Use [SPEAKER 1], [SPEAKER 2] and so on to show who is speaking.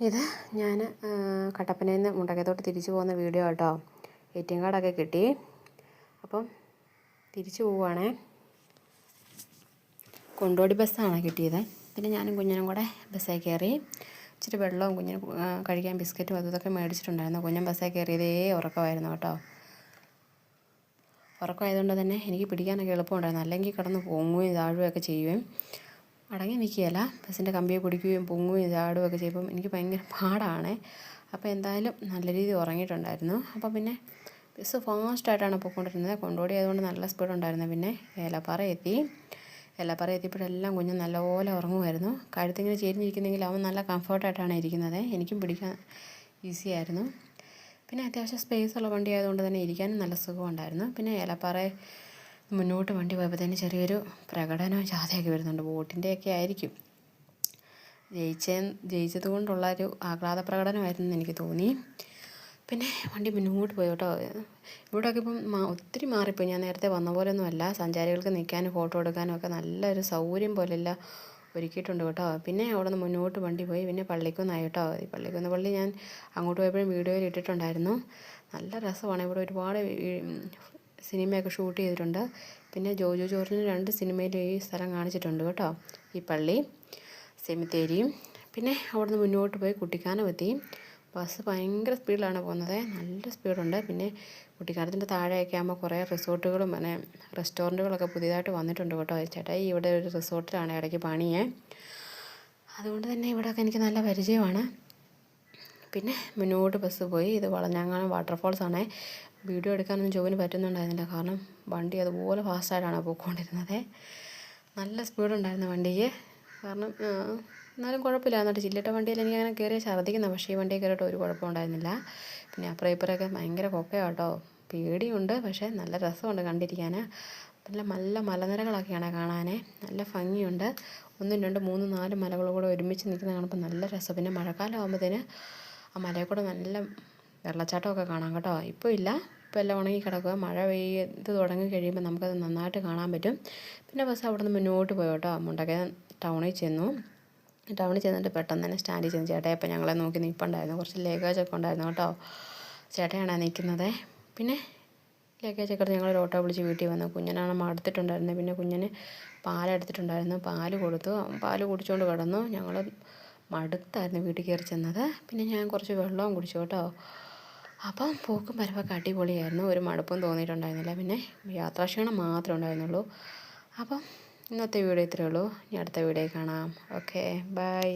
[SPEAKER 1] ഇത് ഞാൻ കട്ടപ്പനയിൽ നിന്ന് മുണ്ടക്കയത്തോട്ട് തിരിച്ചു പോകുന്ന വീഡിയോ കേട്ടോ. ATM കാർഡൊക്കെ കിട്ടി. അപ്പം തിരിച്ചു പോവുകയാണേ. കൊണ്ടോടി ബസ്സാണ് കിട്ടിയത്. പിന്നെ ഞാനും കുഞ്ഞനും കൂടെ ബസ്സിൽ കയറി. ഇച്ചിരി വെള്ളവും കുഞ്ഞിന് കഴിക്കാൻ ബിസ്ക്കറ്റും അതൊക്കെ മേടിച്ചിട്ടുണ്ടായിരുന്നു. കുഞ്ഞൻ ബസ്സിൽ കയറിയതേ ഉറക്കമായിരുന്നു കേട്ടോ. ഉറക്കമായതുകൊണ്ട് തന്നെ എനിക്ക് പിടിക്കാനൊക്കെ എളുപ്പമുണ്ടായിരുന്നു. അല്ലെങ്കിൽ കിടന്ന് പൊങ്ങുകയും താഴുകയൊക്കെ ചെയ്യുകയും അടങ്ങി നിൽക്കുകയില്ല. ബസ്സിൻ്റെ കമ്പിയെ പിടിക്കുകയും പൊങ്ങുകയും ചാടുകയൊക്കെ ചെയ്യുമ്പം എനിക്ക് ഭയങ്കര പാടാണ്. അപ്പോൾ എന്തായാലും നല്ല രീതിയിൽ ഉറങ്ങിയിട്ടുണ്ടായിരുന്നു. അപ്പോൾ പിന്നെ ബസ് ഫാസ്റ്റായിട്ടാണ് പോയിക്കൊണ്ടിരുന്നത്. കൊണ്ടോടി ആയതുകൊണ്ട് നല്ല സ്പീഡുണ്ടായിരുന്നു. പിന്നെ ഏലപ്പാറ എത്തിയപ്പോഴെല്ലാം കുഞ്ഞ് നല്ലപോലെ ഉറങ്ങുമായിരുന്നു. കഴുത്തിങ്ങനെ ചെരിഞ്ഞിരിക്കുന്നെങ്കിൽ അവൻ നല്ല കംഫർട്ടായിട്ടാണ് ഇരിക്കുന്നത്. എനിക്കും പിടിക്കാൻ ഈസി ആയിരുന്നു. പിന്നെ അത്യാവശ്യം സ്പേസുള്ള വണ്ടി ആയതുകൊണ്ട് തന്നെ ഇരിക്കാനും നല്ല സുഖമുണ്ടായിരുന്നു. പിന്നെ ഏലപ്പാറ മുന്നോട്ട് വണ്ടി പോയപ്പോഴത്തേന് ചെറിയൊരു പ്രകടനവും ജാഥയൊക്കെ വരുന്നുണ്ട്. വോട്ടിൻ്റെയൊക്കെ ആയിരിക്കും. ജയിച്ചത് കൊണ്ടുള്ളൊരു ആഹ്ലാദ പ്രകടനമായിരുന്നു എനിക്ക് തോന്നി. പിന്നെ വണ്ടി മുന്നോട്ട് പോയി കേട്ടോ. ഇവിടെയൊക്കെ ഇപ്പം ഒത്തിരി മാറിപ്പോയി. ഞാൻ നേരത്തെ വന്ന പോലെയൊന്നുമല്ല. സഞ്ചാരികൾക്ക് നിൽക്കാനും ഫോട്ടോ എടുക്കാനും ഒക്കെ നല്ലൊരു സൗകര്യം പോലെല്ലാം ഒരുക്കിയിട്ടുണ്ട് കേട്ടോ. പിന്നെ അവിടെ നിന്ന് മുന്നോട്ട് വണ്ടി പോയി. പിന്നെ പള്ളിക്കുന്നായി കേട്ടോ. ഈ പള്ളിക്കുന്ന് പള്ളി ഞാൻ അങ്ങോട്ട് പോയപ്പോഴും വീഡിയോയിൽ ഇട്ടിട്ടുണ്ടായിരുന്നു. നല്ല രസമാണ്. ഇവിടെ ഒരുപാട് സിനിമയൊക്കെ ഷൂട്ട് ചെയ്തിട്ടുണ്ട്. പിന്നെ ജോജു ജോർജിന് 2 സിനിമയിൽ ഈ സ്ഥലം കാണിച്ചിട്ടുണ്ട് കേട്ടോ. ഈ പള്ളി സെമിത്തേരിയും. പിന്നെ അവിടെ നിന്ന് മുന്നോട്ട് പോയി കുട്ടിക്കാനം എത്തി. ബസ് ഭയങ്കര സ്പീഡിലാണ് പോകുന്നത്. നല്ല സ്പീഡുണ്ട്. പിന്നെ കുട്ടിക്കാനത്തിൻ്റെ താഴെയൊക്കെ ആകുമ്പോൾ കുറേ റിസോർട്ടുകളും പിന്നെ റെസ്റ്റോറൻറ്റുകളൊക്കെ പുതിയതായിട്ട് വന്നിട്ടുണ്ട് കേട്ടോ. ചേട്ടായി ഇവിടെ ഒരു റിസോർട്ടിലാണ് ഇടയ്ക്ക് പണിയേ. അതുകൊണ്ട് തന്നെ ഇവിടെയൊക്കെ എനിക്ക് നല്ല പരിചയമാണ്. പിന്നെ മുന്നോട്ട് ബസ് പോയി. ഇത് വളഞ്ഞാങ്ങാനം വാട്ടർഫോൾസാണേ. വീഡിയോ എടുക്കാനൊന്നും ജോബിന് പറ്റുന്നുണ്ടായിരുന്നില്ല. കാരണം വണ്ടി അതുപോലെ ഫാസ്റ്റായിട്ടാണ് പോയിക്കൊണ്ടിരുന്നത്. നല്ല സ്പീഡുണ്ടായിരുന്നു വണ്ടിക്ക്. കാരണം എന്നാലും കുഴപ്പമില്ല. എന്നിട്ട് ചില്ലിട്ട വണ്ടിയിൽ എനിക്കങ്ങനെ കയറിയ ഛർദ്ദിക്കുന്ന. പക്ഷേ ഈ വണ്ടിയിൽ കയറിയിട്ട് ഒരു കുഴപ്പമുണ്ടായിരുന്നില്ല. പിന്നെ അപ്പുറം ഇപ്പുറമൊക്കെ ഭയങ്കര കൊക്കയാണ് കേട്ടോ. പേടിയുണ്ട്, പക്ഷേ നല്ല രസമുണ്ട് കണ്ടിരിക്കാൻ. നല്ല മലനിരകളൊക്കെയാണ് കാണാൻ. നല്ല ഭംഗിയുണ്ട്. 1, 2, 3, 4 മലകളും കൂടെ ഒരുമിച്ച് നിൽക്കുന്ന കാണുമ്പോൾ നല്ല രസം. പിന്നെ മഴക്കാലം ആകുമ്പോഴത്തേന് ആ മലയിൽ കൂടെ നല്ല വെള്ളച്ചാട്ടമൊക്കെ കാണാം കേട്ടോ. ഇപ്പോൾ ഇല്ല, ഇപ്പോൾ എല്ലാം ഉണങ്ങി കിടക്കുക. മഴ പെയ്ത് തുടങ്ങി കഴിയുമ്പോൾ നമുക്കത് നന്നായിട്ട് കാണാൻ പറ്റും. പിന്നെ ബസ് അവിടെ നിന്ന് മുന്നോട്ട് പോയി കേട്ടോ. മുണ്ടക്കയം ടൗണിൽ ചെന്നിട്ട് പെട്ടെന്ന് തന്നെ സ്റ്റാൻഡിൽ ചെന്ന് ചേട്ടായപ്പോൾ ഞങ്ങളെ നോക്കി നിൽപ്പുണ്ടായിരുന്നു. കുറച്ച് ലഗേജൊക്കെ ഉണ്ടായിരുന്നു കേട്ടോ. ചേട്ടയാണ് നിൽക്കുന്നത്. പിന്നെ ലഗേജൊക്കെ എടുത്ത് ഞങ്ങളൊരു ഓട്ടോ വിളിച്ച് വീട്ടിൽ വന്നു. കുഞ്ഞനാണ് മടുത്തിട്ടുണ്ടായിരുന്നത്. പിന്നെ കുഞ്ഞിന് പാലെടുത്തിട്ടുണ്ടായിരുന്നു. പാല് കൊടുത്തു. പാല് കുടിച്ചുകൊണ്ട് കിടന്നു. ഞങ്ങൾ മടുത്തായിരുന്നു വീട്ടിൽ കയറി ചെന്നത്. പിന്നെ ഞാൻ കുറച്ച് വെള്ളവും കുടിച്ചു കേട്ടോ. അപ്പം പോക്കും വരവൊക്കെ അടിപൊളിയായിരുന്നു. ഒരു മടുപ്പും തോന്നിയിട്ടുണ്ടായിരുന്നില്ല. പിന്നെ യാത്രാക്ഷീണം മാത്രമേ ഉണ്ടായിരുന്നുള്ളൂ. അപ്പം ഇന്നത്തെ വീഡിയോ ഇത്രയേ ഉള്ളൂ. ഇനി അടുത്ത വീഡിയോ കാണാം. Okay, by.